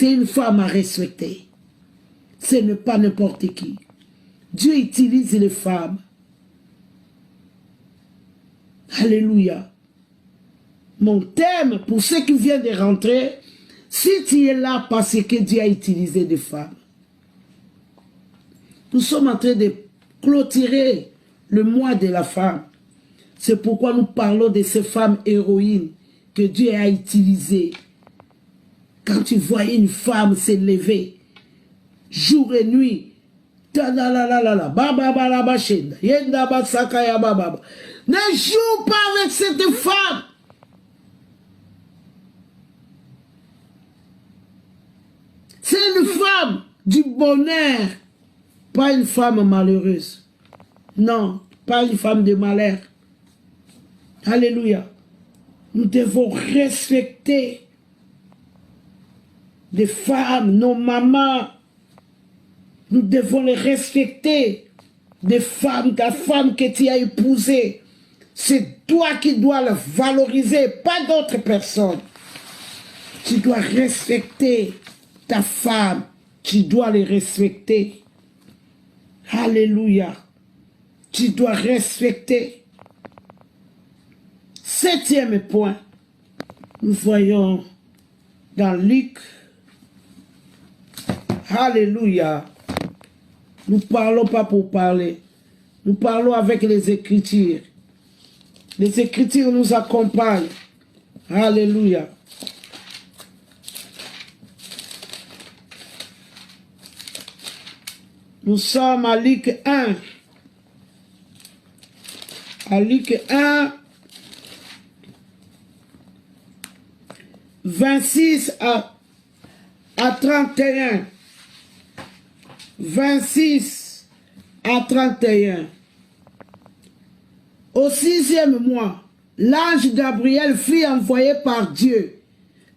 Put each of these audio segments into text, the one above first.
C'est une femme à respecter. Ce n'est pas n'importe qui. Dieu utilise les femmes. Alléluia. Mon thème, pour ceux qui viennent de rentrer, si tu es là parce que Dieu a utilisé des femmes, nous sommes en train de clôturer le mois de la femme. C'est pourquoi nous parlons de ces femmes héroïnes que Dieu a utilisées. Quand tu vois une femme s'élever, jour et nuit, ne joue pas avec cette femme. C'est une femme du bonheur, pas une femme malheureuse. Non, pas une femme de malheur. Alléluia. Nous devons respecter les femmes, nos mamans. Nous devons les respecter. Des femmes, ta femme que tu as épousée. C'est toi qui dois la valoriser, pas d'autres personnes. Tu dois respecter ta femme. Tu dois les respecter. Alléluia. Tu dois respecter. 7e point. Nous voyons dans Luc. Alléluia. Nous ne parlons pas pour parler. Nous parlons avec les Écritures. Les Écritures nous accompagnent. Alléluia. Nous sommes à Luc 1. À Luc 1, 26 à 31. 26 à 31. Au 6e mois, l'ange Gabriel fut envoyé par Dieu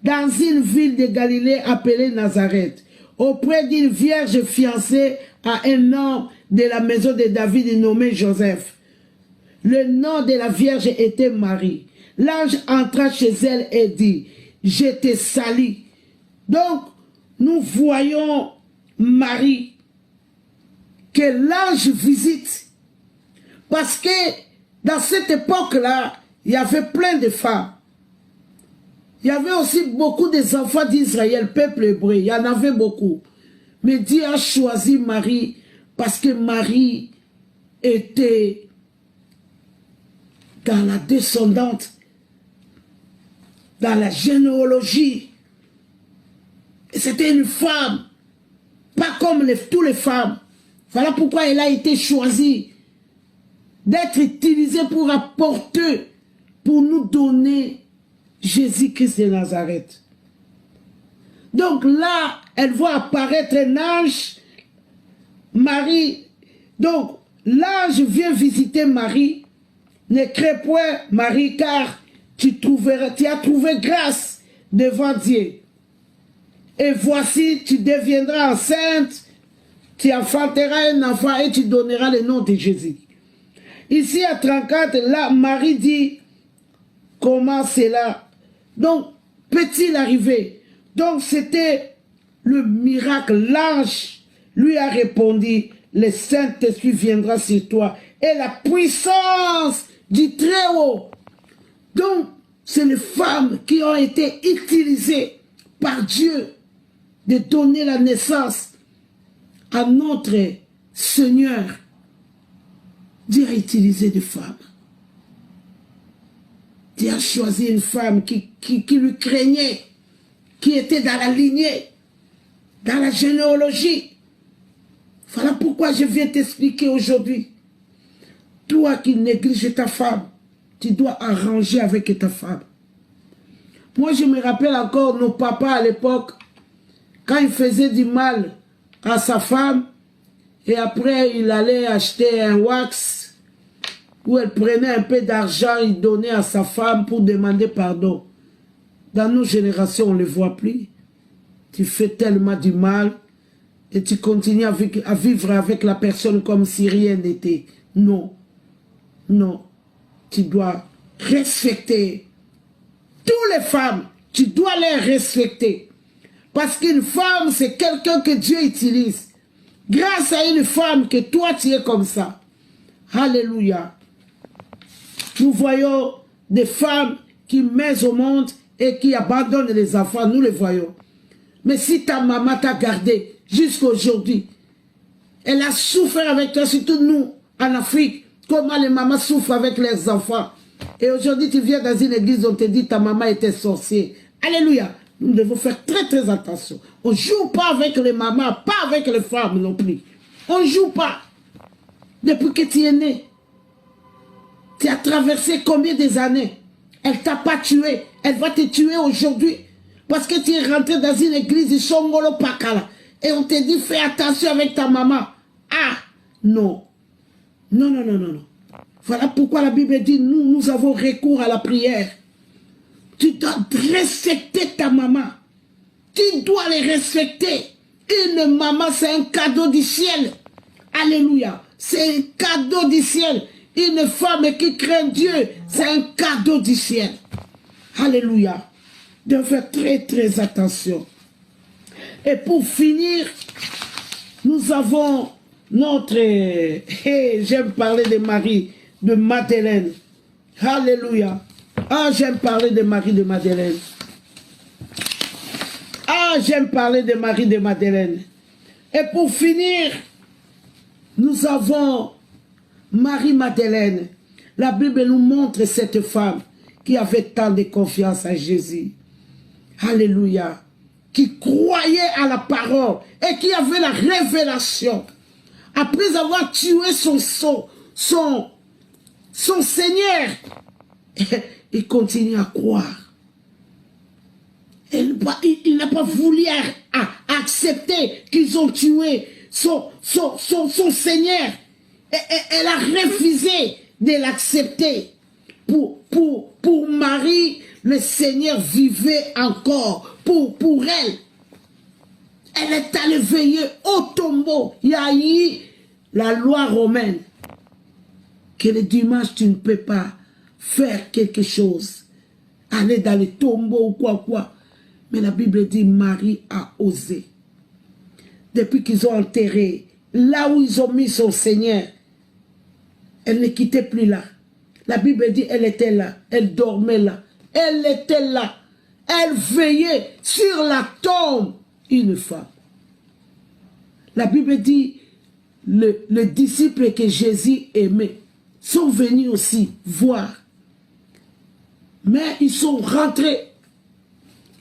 dans une ville de Galilée appelée Nazareth, auprès d'une vierge fiancée à un homme de la maison de David nommé Joseph. Le nom de la vierge était Marie. L'ange entra chez elle et dit, « Je te salue. » Donc, nous voyons Marie que l'ange visite. Parce que dans cette époque-là, il y avait plein de femmes. Il y avait aussi beaucoup des enfants d'Israël, peuple hébreu. Il y en avait beaucoup. Mais Dieu a choisi Marie parce que Marie était dans la descendante, dans la généalogie. C'était une femme, pas comme toutes les femmes. Voilà pourquoi elle a été choisie d'être utilisée pour apporter, pour nous donner Jésus-Christ de Nazareth. Donc là, elle voit apparaître un ange, Marie. Donc, l'ange vient visiter Marie. Ne crains point, Marie, car tu as trouvé grâce devant Dieu. Et voici, tu deviendras enceinte, tu enfanteras un enfant et tu donneras le nom de Jésus. Ici à 34, là, Marie dit, comment cela? Donc, peut-il arriver? Donc, c'était le miracle. L'ange lui a répondu, le Saint-Esprit viendra sur toi et la puissance du Très-Haut. Donc, c'est les femmes qui ont été utilisées par Dieu de donner la naissance à notre Seigneur. Dieu a utilisé des femmes. Dieu a choisi une femme qui lui craignait, qui était dans la lignée, dans la généalogie. Voilà pourquoi je viens t'expliquer aujourd'hui. Toi qui négliges ta femme, tu dois arranger avec ta femme. Moi, je me rappelle encore nos papas à l'époque, quand ils faisaient du mal à sa femme, et après il allait acheter un wax, où elle prenait un peu d'argent, il donnait à sa femme pour demander pardon. Dans nos générations, on ne le voit plus. Tu fais tellement du mal, et tu continues à vivre avec la personne comme si rien n'était. Non. Non. Tu dois respecter toutes les femmes. Tu dois les respecter. Parce qu'une femme, c'est quelqu'un que Dieu utilise. Grâce à une femme que toi, tu es comme ça. Alléluia. Nous voyons des femmes qui mettent au monde et qui abandonnent les enfants. Nous les voyons. Mais si ta maman t'a gardé jusqu'à aujourd'hui, elle a souffert avec toi, surtout nous, en Afrique, comment les mamans souffrent avec leurs enfants. Et aujourd'hui, tu viens dans une église, on te dit ta maman était sorcière. Alléluia. Nous devons faire très très attention. On ne joue pas avec les mamans, pas avec les femmes non plus. On ne joue pas. Depuis que tu es né, tu as traversé combien des années? Elle ne t'a pas tué. Elle va te tuer aujourd'hui. Parce que tu es rentré dans une église, ils sont molo pakala. Et on te dit, fais attention avec ta maman. Ah, non. Non, non, non, non, non. Voilà pourquoi la Bible dit, nous avons recours à la prière. Tu dois respecter ta maman. Tu dois les respecter. Une maman, c'est un cadeau du ciel. Alléluia. C'est un cadeau du ciel. Une femme qui craint Dieu, c'est un cadeau du ciel. Alléluia. De faire très très attention. Et pour finir, nous avons notre... j'aime parler de Marie, de Madeleine. Alléluia. Ah, j'aime parler de Marie de Madeleine. Ah, j'aime parler de Marie de Madeleine. Et pour finir, nous avons Marie-Madeleine. La Bible nous montre cette femme qui avait tant de confiance en Jésus. Alléluia. Qui croyait à la parole et qui avait la révélation. Après avoir tué son Seigneur, il continue à croire. Il n'a pas voulu accepter qu'ils ont tué son Seigneur. Elle a refusé de l'accepter. Pour Marie, le Seigneur vivait encore. Pour elle. Elle est allée veiller au tombeau. Il y a eu la loi romaine. Que le dimanche, tu ne peux pas faire quelque chose. Aller dans le tombeau ou quoi. Mais la Bible dit, Marie a osé. Depuis qu'ils ont enterré, là où ils ont mis son Seigneur, elle ne quittait plus là. La Bible dit, elle était là. Elle dormait là. Elle était là. Elle veillait sur la tombe. Une femme. La Bible dit, les disciples que Jésus aimait sont venus aussi voir. Mais ils sont rentrés.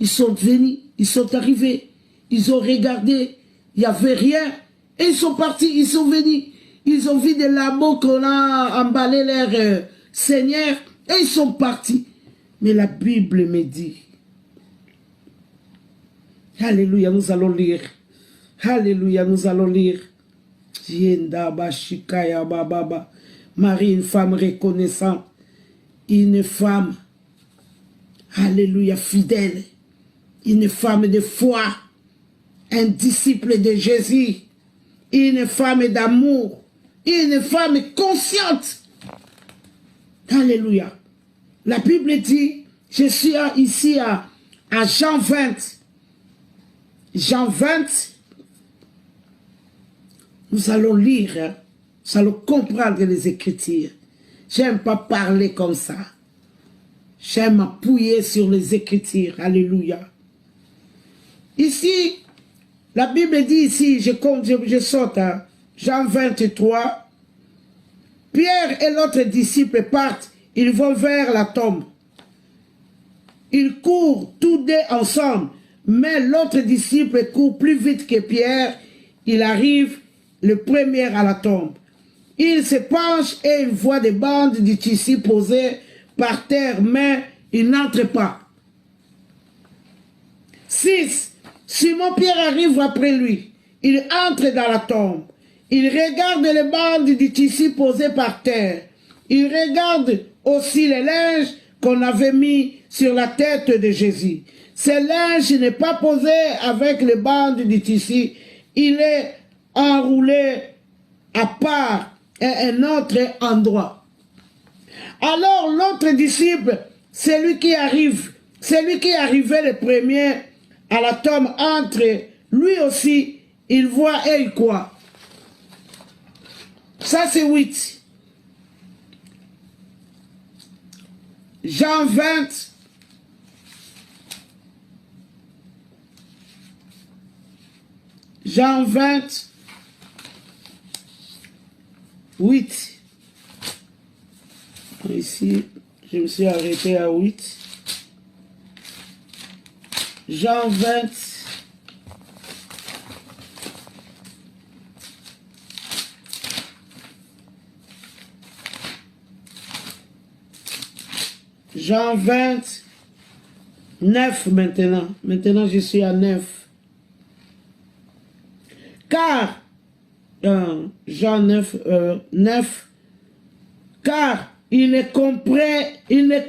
Ils sont venus, ils sont arrivés. Ils ont regardé, il n'y avait rien. Et ils sont partis, ils sont venus. Ils ont vu des lambeaux qu'on a emballé leur Seigneur. Et ils sont partis. Mais la Bible me dit, alléluia, nous allons lire. Alléluia, nous allons lire. Marie, une femme reconnaissante. Une femme, alléluia, fidèle. Une femme de foi. Un disciple de Jésus. Une femme d'amour. Une femme consciente. Alléluia. La Bible dit, je suis ici à Jean 20. Jean 20, nous allons lire, hein, nous allons comprendre les Écritures. J'aime pas parler comme ça. J'aime appuyer sur les Écritures. Alléluia. Ici, la Bible dit ici, je saute à Jean 23, Pierre et l'autre disciple partent, ils vont vers la tombe. Ils courent tous deux ensemble. Mais l'autre disciple court plus vite que Pierre. Il arrive le premier à la tombe. Il se penche et il voit des bandes de tissu posées par terre, mais il n'entre pas. 6. Simon-Pierre arrive après lui. Il entre dans la tombe. Il regarde les bandes de tissu posées par terre. Il regarde aussi les linges qu'on avait mis sur la tête de Jésus. Ce linge n'est pas posé avec les bandes du tissu. Il est enroulé à part à un autre endroit. Alors l'autre disciple, celui qui arrivait le premier à la tombe entre, lui aussi, il voit et il croit. Ça, c'est 8. Jean 20. Jean 20. 8. Ici, je me suis arrêté à 8. Jean 20. Jean 20. 9 maintenant. Maintenant, je suis à 9. Car, Jean 9, 9, car il ne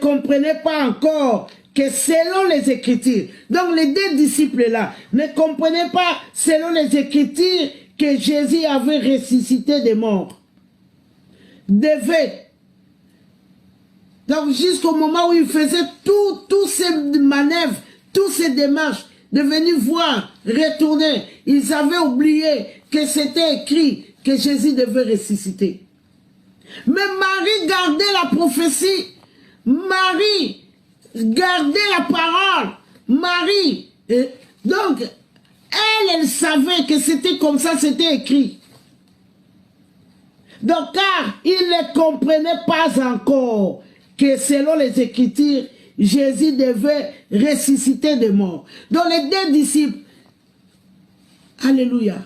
comprenait pas encore que selon les Écritures, donc les deux disciples là ne comprenaient pas selon les Écritures que Jésus avait ressuscité des morts. Devait. Donc jusqu'au moment où il faisait toutes ces manœuvres, toutes ces démarches, de venir voir, retourner, ils avaient oublié que c'était écrit que Jésus devait ressusciter. Mais Marie gardait la prophétie, Marie gardait la parole, Marie, donc elle savait que c'était comme ça, c'était écrit. Donc car il ne comprenait pas encore que selon les Écritures, Jésus devait ressusciter des morts. Donc les deux disciples, alléluia.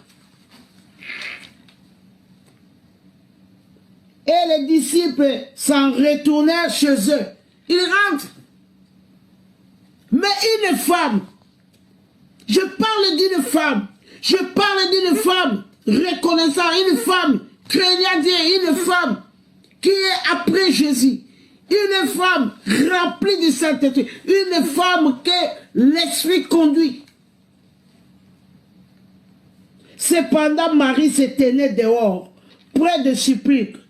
Et les disciples s'en retournèrent chez eux. Ils rentrent. Mais une femme, je parle d'une femme, je parle d'une femme reconnaissante, une femme craignant Dieu, une femme qui est après Jésus. Une femme remplie du Saint-Esprit. Une femme que l'Esprit conduit. Cependant, Marie se tenait dehors, près de sépulcre,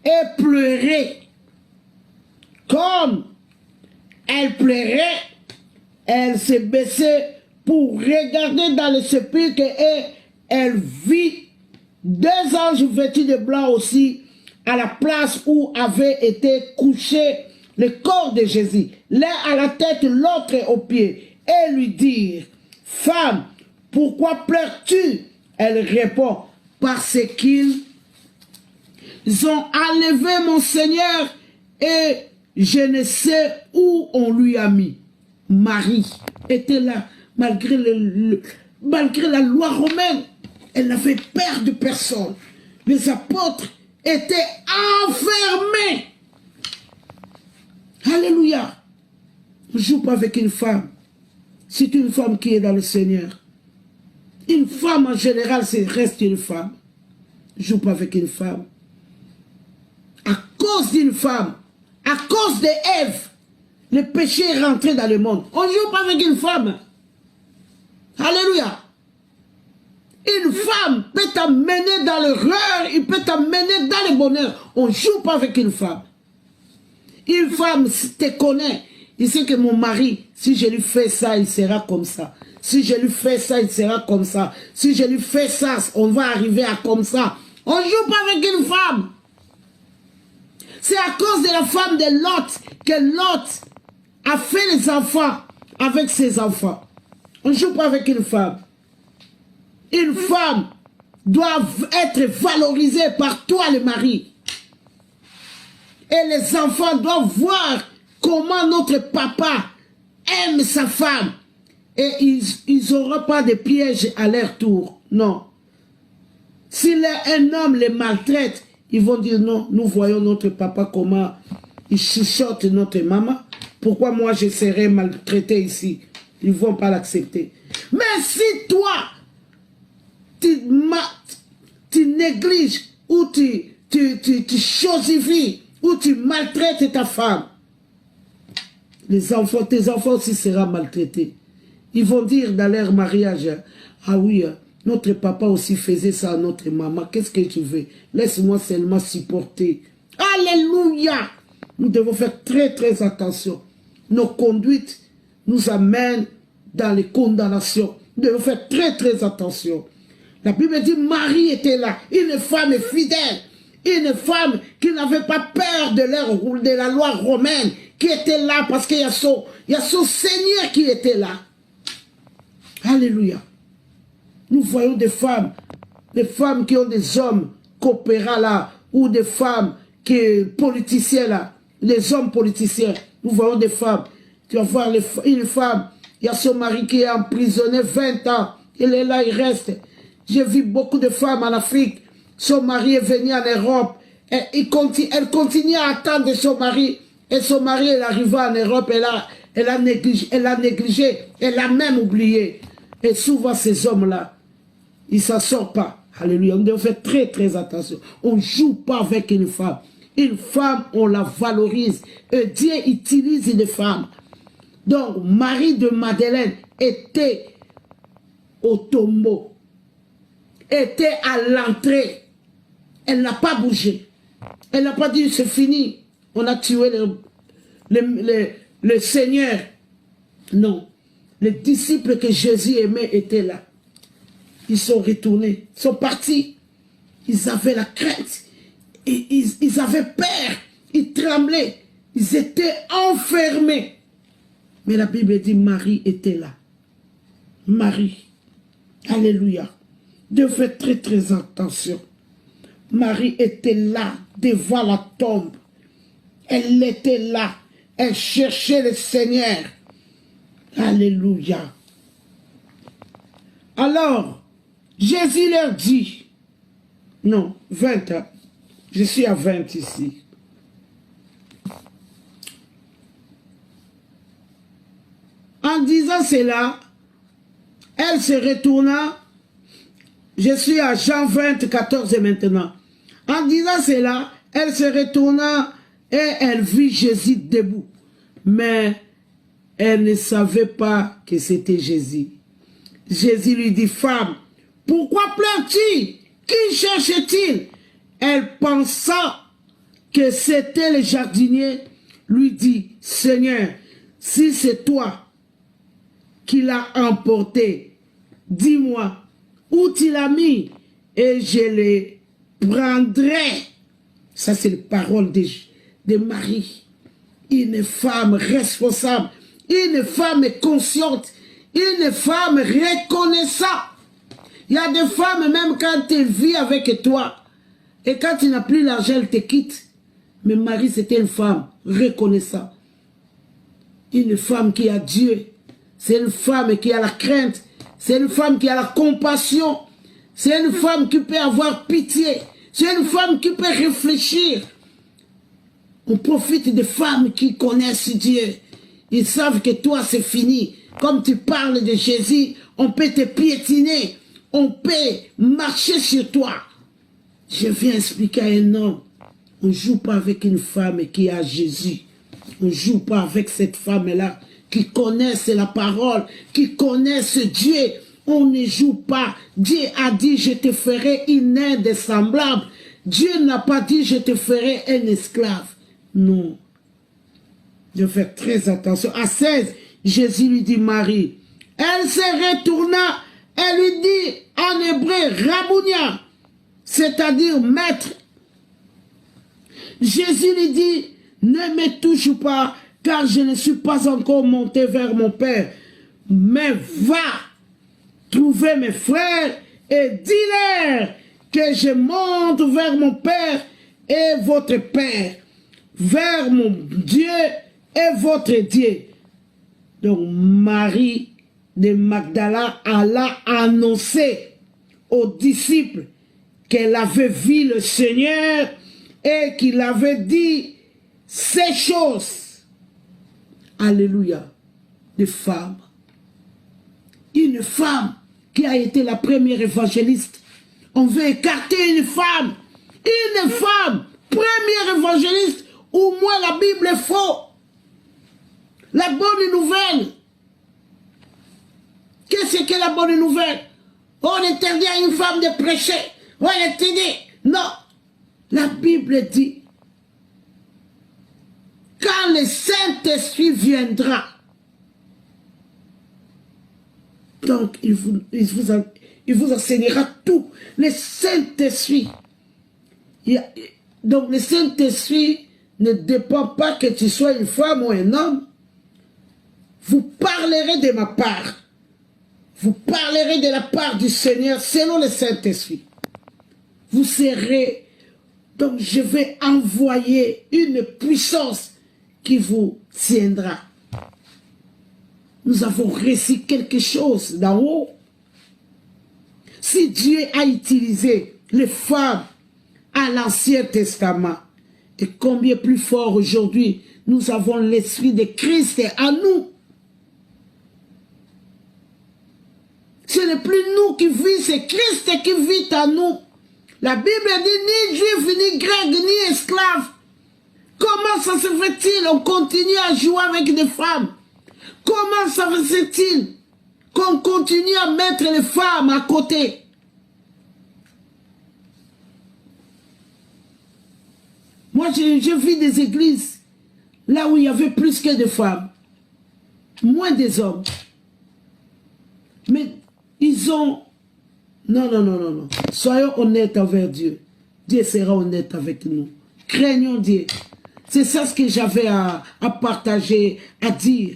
et pleurait. Comme elle pleurait, elle se baissait pour regarder dans le sépulcre et elle vit deux anges vêtus de blanc aussi à la place où avait été couché le corps de Jésus, l'un à la tête, l'autre aux pieds, et lui dire, « Femme, pourquoi pleures-tu » Elle répond, « Parce qu'ils ont enlevé mon Seigneur et je ne sais où on lui a mis. » Marie était là, malgré la loi romaine. Elle n'avait peur de personne. Les apôtres étaient enfermés. Alléluia. Ne joue pas avec une femme. C'est une femme qui est dans le Seigneur. Une femme en général, reste une femme. Ne joue pas avec une femme. À cause d'une femme, à cause d'Ève, le péché est rentré dans le monde. On ne joue pas avec une femme. Alléluia. Une femme peut t'amener dans l'erreur, il peut t'amener dans le bonheur. On ne joue pas avec une femme. Une femme te connaît. Il sait que mon mari, si je lui fais ça, il sera comme ça. Si je lui fais ça, il sera comme ça. Si je lui fais ça, on va arriver à comme ça. On ne joue pas avec une femme. C'est à cause de la femme de Lot que Lot a fait les enfants avec ses enfants. On ne joue pas avec une femme. Une femme doit être valorisée par toi, le mari. Et les enfants doivent voir comment notre papa aime sa femme. Et ils n'auront pas de pièges à leur tour. Non. Si un homme les maltraite, ils vont dire non, nous voyons notre papa comment il chuchote notre maman. Pourquoi moi je serais maltraité ici? Ils ne vont pas l'accepter. Mais si toi, tu négliges ou tu chosifies ou tu maltraites ta femme, tes enfants aussi seront maltraités. Ils vont dire dans leur mariage, ah oui, notre papa aussi faisait ça à notre maman, qu'est-ce que tu veux? Laisse-moi seulement supporter. Alléluia! Nous devons faire très très attention. Nos conduites nous amènent dans les condamnations. Nous devons faire très très attention. La Bible dit Marie était là, une femme fidèle, une femme qui n'avait pas peur de la loi romaine, qui était là parce qu'il y a son Seigneur qui était là. Alléluia. Nous voyons des femmes qui ont des hommes coopérants là, ou des femmes politiciens là, les hommes politiciens. Nous voyons des femmes. Tu vas voir une femme, il y a son mari qui est emprisonné 20 ans. Il est là, il reste. J'ai vu beaucoup de femmes en Afrique. Son mari est venu en Europe. Et elle continue à attendre son mari. Et son mari est arrivé en Europe. Elle a négligé. Elle a même oublié. Et souvent, ces hommes-là, ils ne s'en sortent pas. Alléluia. On doit faire très, très attention. On ne joue pas avec une femme. Une femme, on la valorise. Et Dieu utilise une femme. Donc, Marie de Madeleine était au tombeau. Était à l'entrée. Elle n'a pas bougé. Elle n'a pas dit c'est fini. On a tué le Seigneur. Non. Les disciples que Jésus aimait étaient là. Ils sont retournés. Ils sont partis. Ils avaient la crainte. Ils avaient peur. Ils tremblaient. Ils étaient enfermés. Mais la Bible dit Marie était là. Marie. Alléluia. Dieu fait très très attention. Marie était là, devant la tombe. Elle était là. Elle cherchait le Seigneur. Alléluia. Alors, Jésus leur dit, non, 20, hein, je suis à 20 ici. En disant cela, elle se retourna. Je suis à Jean 20, 14 maintenant. En disant cela, elle se retourna et elle vit Jésus debout. Mais elle ne savait pas que c'était Jésus. Jésus lui dit, femme, pourquoi pleures-tu? Qui cherche-t-il? Elle pensa que c'était le jardinier, lui dit, Seigneur, si c'est toi qui l'as emporté, dis-moi où tu l'as mis et je les prendrai. Ça, c'est les paroles de Marie. Une femme responsable, une femme consciente, une femme reconnaissante. Il y a des femmes, même quand elle vit avec toi, et quand tu n'as plus l'argent, elle te quitte. Mais Marie, c'était une femme reconnaissante. Une femme qui a Dieu. C'est une femme qui a la crainte. C'est une femme qui a la compassion. C'est une femme qui peut avoir pitié. C'est une femme qui peut réfléchir. On profite des femmes qui connaissent Dieu. Ils savent que toi, c'est fini. Comme tu parles de Jésus, on peut te piétiner. On peut marcher sur toi. Je viens expliquer à un homme. On ne joue pas avec une femme qui a Jésus. On ne joue pas avec cette femme-là qui connaissent la parole, qui connaissent Dieu. On ne joue pas. Dieu a dit, je te ferai une aide semblable. Dieu n'a pas dit, je te ferai un esclave. Non. Je fais très attention. À 16, Jésus lui dit, Marie. Elle se retourna, elle lui dit, en hébreu, Rabounia, c'est-à-dire maître. Jésus lui dit, ne me touche pas, car je ne suis pas encore monté vers mon Père. Mais va trouver mes frères et dis-leur que je monte vers mon Père et votre Père, vers mon Dieu et votre Dieu. Donc Marie de Magdala alla annoncer aux disciples qu'elle avait vu le Seigneur et qu'il avait dit ces choses. Alléluia. Des femmes. Une femme qui a été la première évangéliste. On veut écarter une femme. Une femme, première évangéliste, au moins la Bible est faux. La bonne nouvelle. Qu'est-ce que la bonne nouvelle? On interdit à une femme de prêcher. On interdit. Non. La Bible dit, quand le Saint-Esprit viendra, Donc, il vous enseignera tout. Le Saint-Esprit. Donc, le Saint-Esprit ne dépend pas que tu sois une femme ou un homme. Vous parlerez de ma part. Vous parlerez de la part du Seigneur selon le Saint-Esprit. Vous serez... Donc, je vais envoyer une puissance qui vous tiendra. Nous avons reçu quelque chose d'en haut. Si Dieu a utilisé les femmes à l'Ancien Testament, et combien plus fort aujourd'hui, nous avons l'Esprit de Christ en nous. Ce n'est plus nous qui vivons, c'est Christ qui vit en nous. La Bible dit ni juif, ni grec, ni esclave. Comment ça se fait-il? On continue à jouer avec des femmes. Comment ça se fait-il qu'on continue à mettre les femmes à côté? Moi, je vis des églises là où il y avait plus que de femmes, moins des hommes. Mais ils ont... Non, non, non, non, non. Soyons honnêtes envers Dieu. Dieu sera honnête avec nous. Craignons Dieu. C'est ça ce que j'avais à partager, à dire.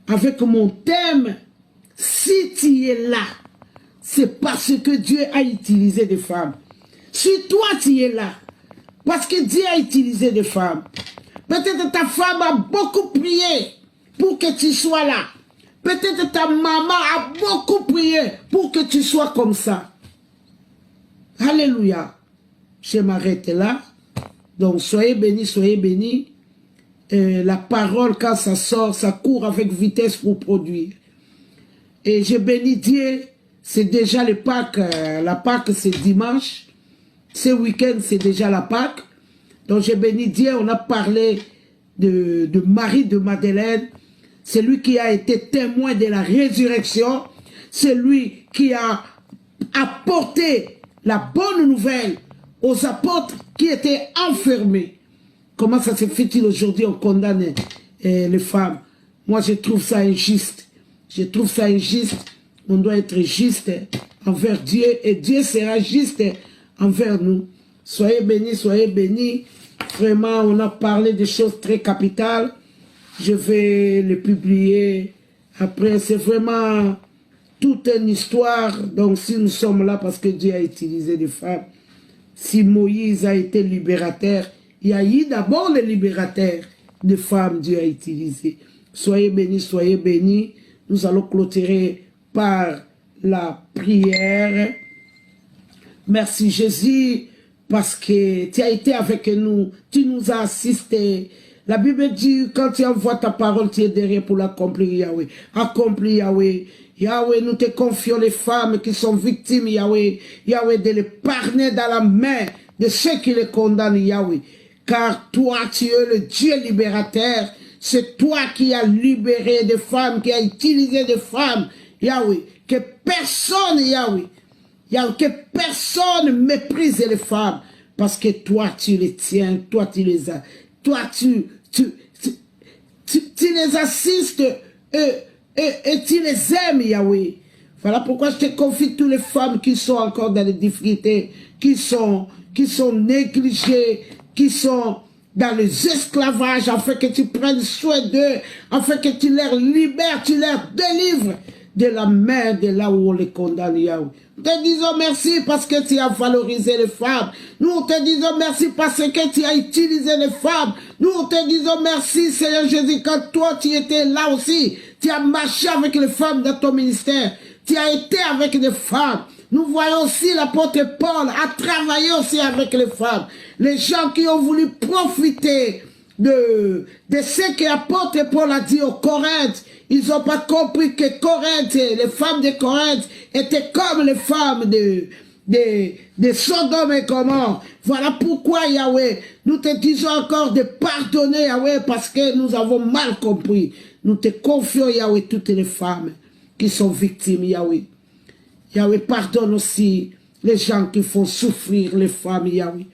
Avec mon thème, si tu es là, c'est parce que Dieu a utilisé des femmes. Si toi tu es là, parce que Dieu a utilisé des femmes. Peut-être ta femme a beaucoup prié pour que tu sois là. Peut-être ta maman a beaucoup prié pour que tu sois comme ça. Alléluia. Je m'arrête là. Donc soyez bénis, soyez bénis. La parole, quand ça sort, ça court avec vitesse pour produire. Et je bénis Dieu. C'est déjà le Pâques. La Pâques, c'est dimanche. Ce week-end, c'est déjà la Pâques. Donc, je bénis Dieu. On a parlé de Marie de Madeleine. C'est lui qui a été témoin de la résurrection. C'est lui qui a apporté la bonne nouvelle aux apôtres qui étaient enfermés. Comment ça se fait-il aujourd'hui on condamne les femmes? Moi, je trouve ça injuste. Je trouve ça injuste. On doit être juste envers Dieu et Dieu sera juste envers nous. Soyez bénis, soyez bénis. Vraiment, on a parlé de choses très capitales. Je vais le publier. Après, c'est vraiment toute une histoire. Donc, si nous sommes là parce que Dieu a utilisé des femmes, si Moïse a été libérateur, il y a eu d'abord les libérateurs de femmes Dieu a utilisé. Soyez bénis, soyez bénis. Nous allons clôturer par la prière. Merci Jésus, parce que tu as été avec nous, tu nous as assistés. La Bible dit, quand tu envoies ta parole, tu es derrière pour l'accomplir, Yahweh. Accomplis, Yahweh. Yahweh, nous te confions les femmes qui sont victimes, Yahweh. Yahweh, de les parner dans la main de ceux qui les condamnent, Yahweh. Car toi, tu es le Dieu libérateur. C'est toi qui as libéré des femmes, qui as utilisé des femmes, Yahweh. Que personne, Yahweh, que personne méprise les femmes. Parce que toi, tu les tiens, toi, tu les as. Toi, tu les assistes et tu les aimes, Yahweh. Voilà pourquoi je te confie toutes les femmes qui sont encore dans les difficultés, qui sont négligées, qui sont dans les esclavages, afin que tu prennes soin d'eux, afin que tu les libères, tu les délivres de la main de là où on les condamne, Yahweh. Nous te disons merci parce que tu as valorisé les femmes. Nous te disons merci parce que tu as utilisé les femmes. Nous te disons merci, Seigneur Jésus, quand toi tu étais là aussi. Tu as marché avec les femmes dans ton ministère. Tu as été avec des femmes. Nous voyons aussi l'apôtre Paul a travaillé aussi avec les femmes. Les gens qui ont voulu profiter de ce que l'apôtre Paul a dit aux Corinthes. Ils n'ont pas compris que Corinthe, les femmes de Corinthe étaient comme les femmes de Sodome et Gomorrhe. Voilà pourquoi, Yahweh, nous te disons encore de pardonner, Yahweh, parce que nous avons mal compris. Nous te confions, Yahweh, toutes les femmes qui sont victimes, Yahweh. Yahweh, pardonne aussi les gens qui font souffrir les femmes, Yahweh.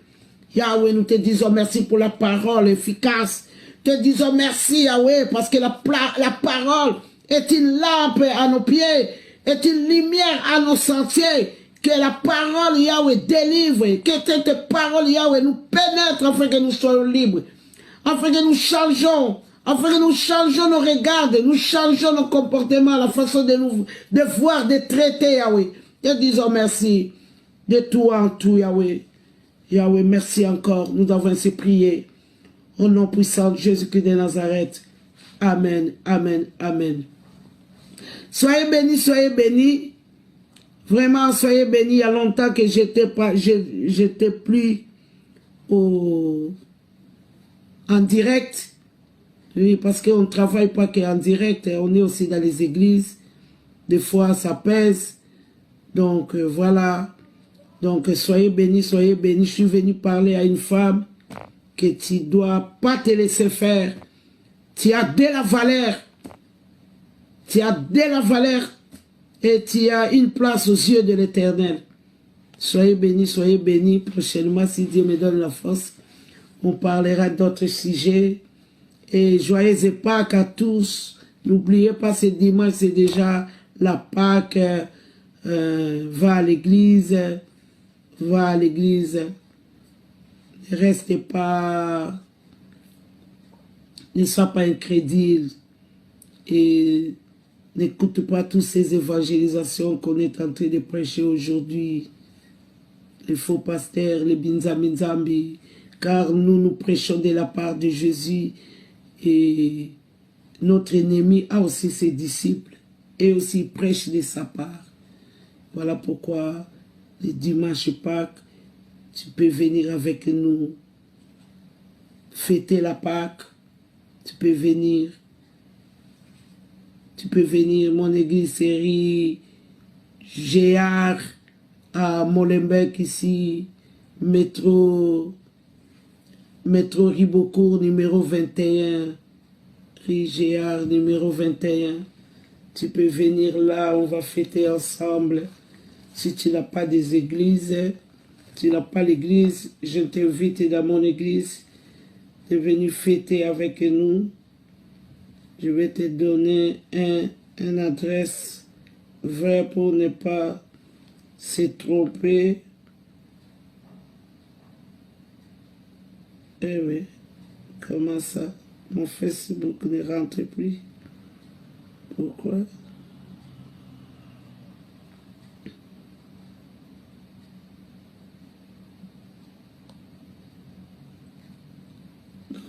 Yahweh, nous te disons merci pour la parole efficace. Te disons merci, Yahweh, parce que la parole est une lampe à nos pieds est une lumière à nos sentiers. Que la parole Yahweh délivre, que cette parole Yahweh nous pénètre afin que nous soyons libres, afin que nous changeons, afin que nous changeons nos regards, nous changeons nos comportements, la façon de voir, de traiter Yahweh. Et disons merci de tout en tout Yahweh. Yahweh, merci encore, nous avons ainsi prié. Au nom puissant de Jésus-Christ de Nazareth. Amen, amen, amen. Soyez bénis, soyez bénis. Vraiment, soyez bénis. Il y a longtemps que j'étais plus en direct. Oui, parce qu'on ne travaille pas qu'en direct. On est aussi dans les églises. Des fois, ça pèse. Donc, voilà. Donc, soyez bénis, soyez bénis. Je suis venu parler à une femme que tu ne dois pas te laisser faire. Tu as de la valeur. Tu as de la valeur. Et tu as une place aux yeux de l'Éternel. Soyez bénis. Prochainement, si Dieu me donne la force, on parlera d'autres sujets. Et joyeux Pâques à tous. N'oubliez pas, ce dimanche, c'est déjà la Pâques. Va à l'église. Va à l'église. Ne restez pas. Ne sois pas incrédule. Et n'écoute pas toutes ces évangélisations qu'on est en train de prêcher aujourd'hui. Les faux pasteurs, les binzambi, car nous prêchons de la part de Jésus et notre ennemi a aussi ses disciples et aussi prêche de sa part. Voilà pourquoi le dimanche Pâques, tu peux venir avec nous fêter la Pâques, tu peux venir. Tu peux venir, mon église série Géard à Molenbeek ici, métro Ribeaucourt numéro 21, rue Géard numéro 21. Tu peux venir là, on va fêter ensemble. Si tu n'as pas des églises, tu n'as pas l'église, je t'invite dans mon église de venir fêter avec nous. Je vais te donner une adresse vraie pour ne pas se tromper. Eh oui, comment ça? Mon Facebook ne rentre plus. Pourquoi?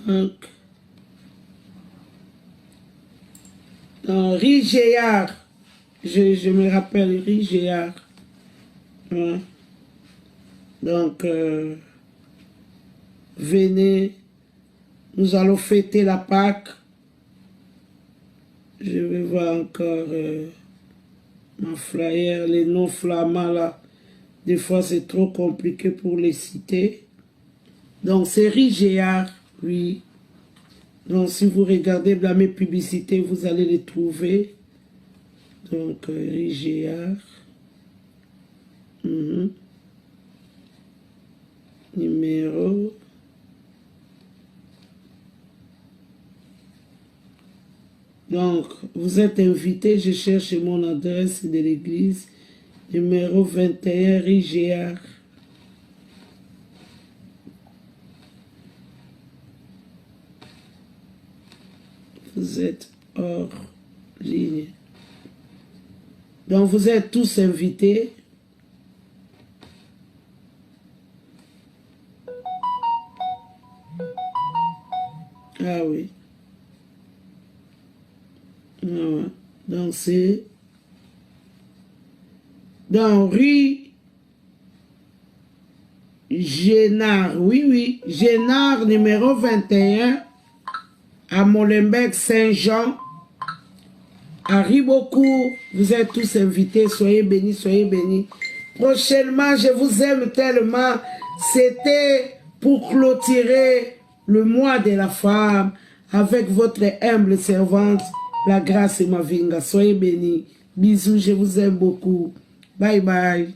Donc, dans Rigéard, je me rappelle Rigéard. Hein? Donc, venez, nous allons fêter la Pâques. Je vais voir encore ma flyer, les noms flamands là. Des fois, c'est trop compliqué pour les citer. Donc, c'est Rigéard, oui. Donc, si vous regardez dans mes publicités, vous allez les trouver. Donc, Rigéard. Numéro. Donc, vous êtes invité, je cherche mon adresse de l'église. Numéro 21, Rigéard. Vous êtes hors ligne. Donc, vous êtes tous invités. Ah oui. Ah ouais. Donc, c'est dans rue Génard. Oui, oui. Génard, numéro 21. À Molenbeek, Saint-Jean, à Ribeaucourt. Vous êtes tous invités. Soyez bénis, soyez bénis. Prochainement, je vous aime tellement. C'était pour clôturer le mois de la femme avec votre humble servante, la grâce et Mavinga. Soyez bénis. Bisous, je vous aime beaucoup. Bye bye.